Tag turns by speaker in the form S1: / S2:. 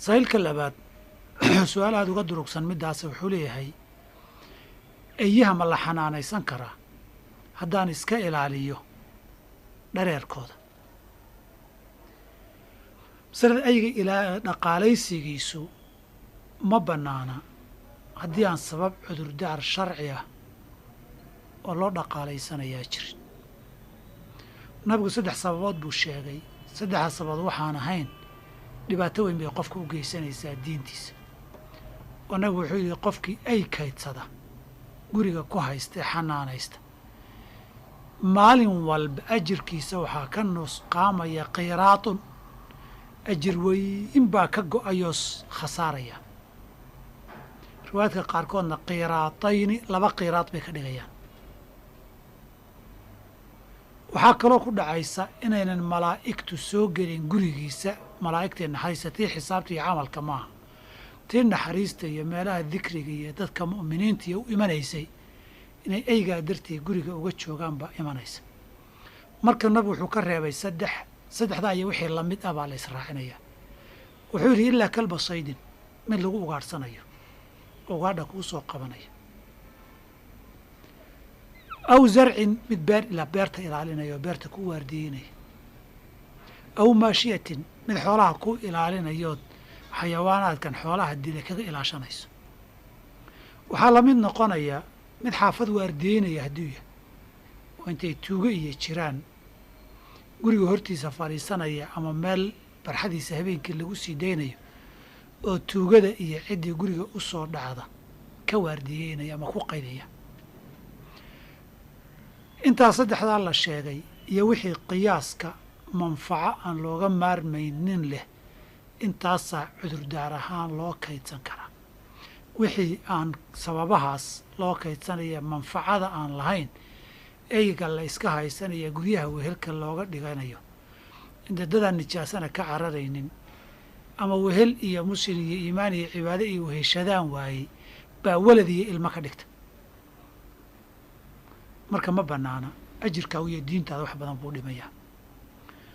S1: saa'ilka labaad su-aal aada uga durugsan middaas wuxuu leeyahay eeyaha ma la xanaanaysan karaa haddaan iska ilaaliyo dhareerkooda. masalada ayga ilaa dhaqaalaysigiisu ma bannaana haddii aan sabab cudurdaar sharci ah oo loo dhaqaalaysanayaa jirin. nabigu 3 sababood buu sheegay. 3 sababood waxaan ahayn dhibaato weyn bay qofka u geysanaysaa diintiisa. oo nabigu wuxuu yidhi qofkii ay kaydsada guriga ku haysta ee xanaanaysta maalin walba ajirkiisa waxaa ka nusqaamaya qiraatun, ajir weyn baa ka go-ayoo khasaaraya. riwaayadka qaarkoodna qiraatayni 2 qiraad bay ka dhigayaan. waxaa kaloo ku dhacaysa inaynan malaa'igtu soo gelin gurigiisa. malaa'igtay naxariista tii xisaabta iyo camalka maaha, tii naxariista iyo meelaha dikriga iyo dadka mu'miniinta iyo u imanaysay inay eygaa dartii guriga uga joogaan baa imanaysa. marka nabigu wuxuu ka reebay 3 iyo wixii lamid ah baa la israacinayaa. wuxuu yidhi ilaa kalba saydin, mid lagu ugaadhsanayo oo ugaadha kuu soo qabanaya, aw zarcin mid beerta ilaalinaya oo beerta ku waardiyeynaya, aw maashiyatin mid xoolaha ku ilaalinayood xayawaanaadkan xoolaha dila kaga ilaashanayso. waxaa la mid noqonaya mid xaafad waardiyeynaya hadduu yahay oo intay tuugo iyo jiraan guriga hortiisa fadhiisanaya ama meel barxadiisa habeenkii lagu sii daynayo oo tuugada iyo ciddii guriga u soo dhacda ka waardiyeynaya ama ku qaydaya. intaas 3daa la sheegay iyo wixii qiyaaska manfaco aan looga maarmaynin leh intaasaa cudurdaar ahaan loo kaydsan karaa. wixii aan sababahaas loo kaydsanaya manfacada aan lahayn eyga la iska haysanaya guryaha wehelka looga dhiganayo dadadaan nijaasana ka cararaynin ama wehel iyo muslim iyo iimaan iyo cibaado iyo weheshadaan waayey baa walad iyo ilmo ka dhigta. marka ma bannaana, ajirkaa iyo diintaada wax badan buu dhimayaa.